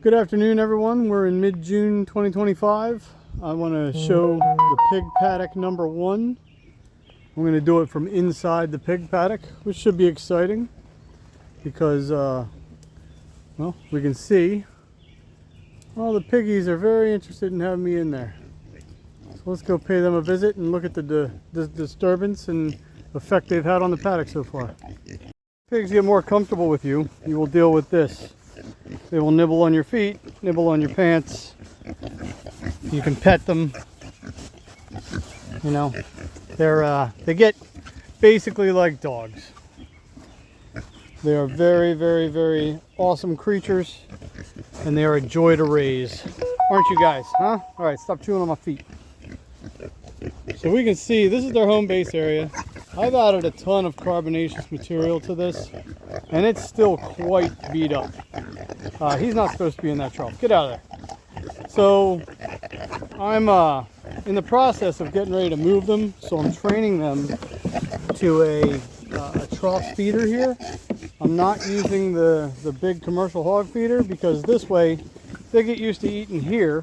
Good afternoon, everyone. We're in mid-June 2025. I want to show the pig paddock number 1. I'm going to do it from inside the pig paddock, which should be exciting because, well, we can see all the piggies are very interested in having me in there. So let's go pay them a visit and look at the disturbance and effect they've had on the paddock so far. Pigs get more comfortable with you, you will deal with this. They will nibble on your feet, nibble on your pants. You can pet them. You know, they get basically like dogs. They are very, very, very awesome creatures, and they are a joy to raise. Aren't you guys, huh? All right, stop chewing on my feet. So we can see this is their home base area. I've added a ton of carbonaceous material to this, and it's still quite beat up. He's not supposed to be in that trough. Get out of there. So I'm in the process of getting ready to move them, so I'm training them to a trough feeder here. I'm not using the big commercial hog feeder because this way, if they get used to eating here,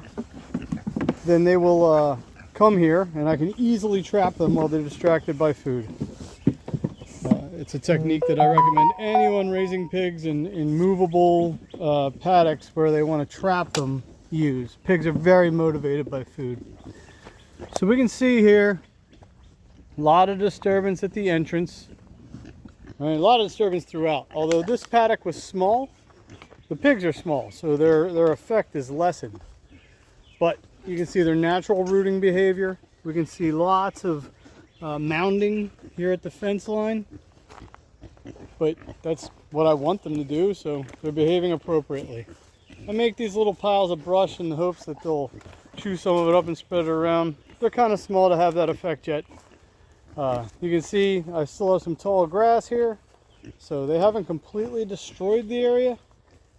then they will come here and I can easily trap them while they're distracted by food. It's a technique that I recommend anyone raising pigs in movable paddocks where they want to trap them use. Pigs are very motivated by food. So we can see here a lot of disturbance at the entrance. A lot of disturbance throughout. Although this paddock was small, the pigs are small, so their effect is lessened. But you can see their natural rooting behavior. We can see lots of mounding here at the fence line. But that's what I want them to do, so they're behaving appropriately. I make these little piles of brush in the hopes that they'll chew some of it up and spread it around. They're kind of small to have that effect yet. You can see I still have some tall grass here, so they haven't completely destroyed the area,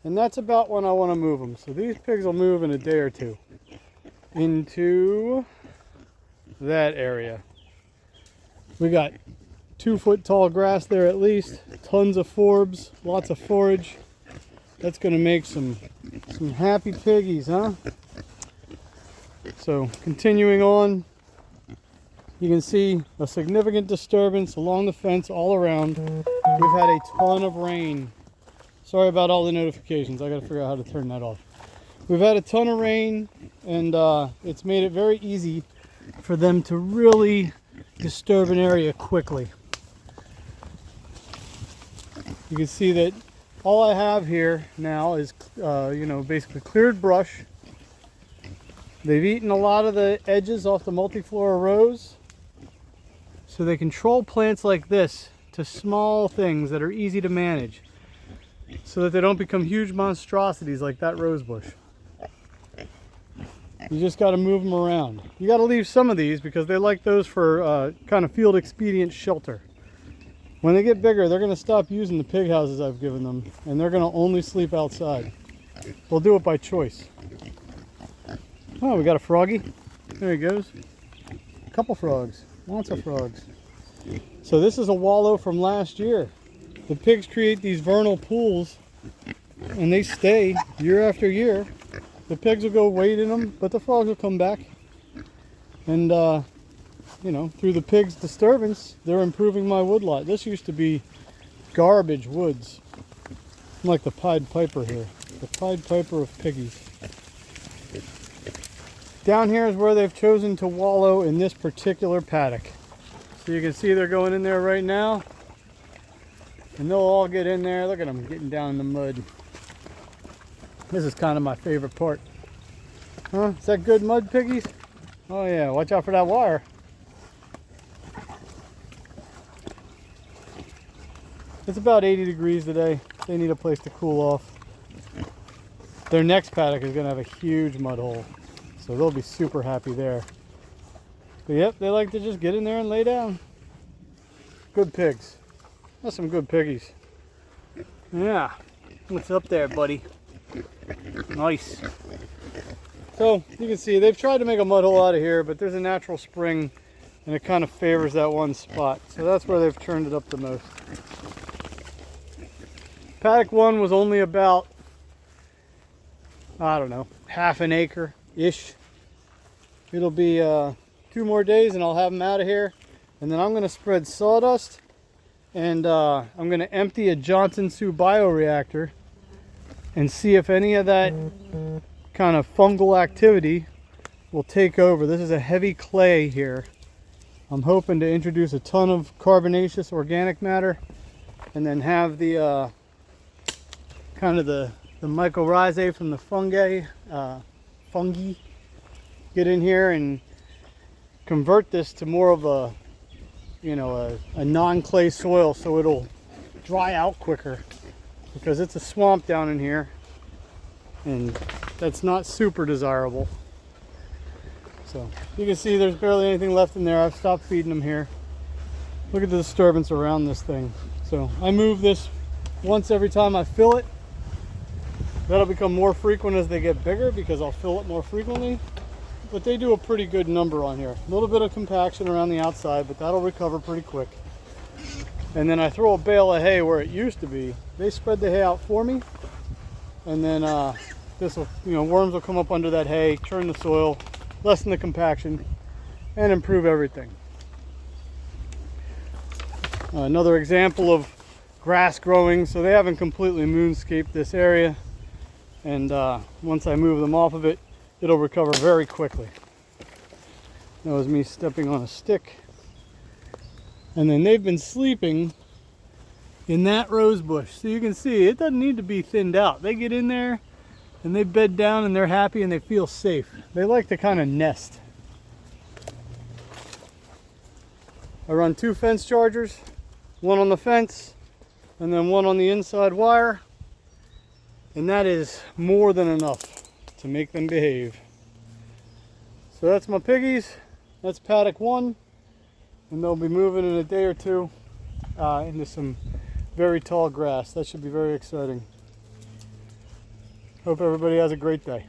and that's about when I want to move them. So these pigs will move in a day or two into that area. We got 2-foot tall grass there at least, tons of forbs, lots of forage. That's going to make some happy piggies, huh? So continuing on, you can see a significant disturbance along the fence all around. We've had a ton of rain. Sorry about all the notifications. I got to figure out how to turn that off. We've had a ton of rain, and it's made it very easy for them to really disturb an area quickly. You can see that all I have here now is, basically cleared brush. They've eaten a lot of the edges off the multiflora rows. So they control plants like this to small things that are easy to manage so that they don't become huge monstrosities like that rose bush. You just got to move them around. You got to leave some of these because they like those for kind of field expedient shelter. When they get bigger, they're going to stop using the pig houses I've given them, and they're going to only sleep outside. They'll do it by choice. Oh, we got a froggy. There he goes. A couple frogs. Lots of frogs. So this is a wallow from last year. The pigs create these vernal pools, and they stay year after year. The pigs will go wade in them, but the frogs will come back. And, through the pigs' disturbance, they're improving my woodlot. This used to be garbage woods. I'm like the Pied Piper here. The Pied Piper of piggies. Down here is where they've chosen to wallow in this particular paddock. So you can see they're going in there right now. And they'll all get in there. Look at them getting down in the mud. This is kind of my favorite part. Huh? Is that good mud, piggies? Oh yeah, watch out for that wire. It's about 80 degrees today. They need a place to cool off. Their next paddock is going to have a huge mud hole, so they'll be super happy there. But yep, they like to just get in there and lay down. Good pigs. That's some good piggies. Yeah. What's up there, buddy? Nice. So you can see they've tried to make a mud hole out of here, but there's a natural spring and it kind of favors that one spot. So that's where they've turned it up the most. Paddock 1 was only about I don't know, half an acre-ish. It'll be 2 more days and I'll have them out of here. And then I'm going to spread sawdust, and I'm going to empty a Johnson Sioux bioreactor and see if any of that kind of fungal activity will take over. This is a heavy clay here. I'm hoping to introduce a ton of carbonaceous organic matter and then have the kind of the mycorrhizae from the fungi get in here and convert this to more of a, you know, a non-clay soil, so it'll dry out quicker, because it's a swamp down in here and that's not super desirable. So you can see there's barely anything left in there. I've stopped feeding them here. Look at the disturbance around this thing. So I move this once every time I fill it. That'll become more frequent as they get bigger, because I'll fill it more frequently. But they do a pretty good number on here. A little bit of compaction around the outside, but that'll recover pretty quick. And then I throw a bale of hay where it used to be. They spread the hay out for me. And then this will, you know, worms will come up under that hay, churn the soil, lessen the compaction, and improve everything. Another example of grass growing. So they haven't completely moonscaped this area. And once I move them off of it, it'll recover very quickly. That was me stepping on a stick. And then they've been sleeping in that rose bush. So you can see it doesn't need to be thinned out. They get in there and they bed down and they're happy and they feel safe. They like to kind of nest. I run 2 fence chargers, one on the fence and then one on the inside wire. And that is more than enough to make them behave. So that's my piggies. That's Paddock 1. And they'll be moving in a day or two into some very tall grass. That should be very exciting. Hope everybody has a great day.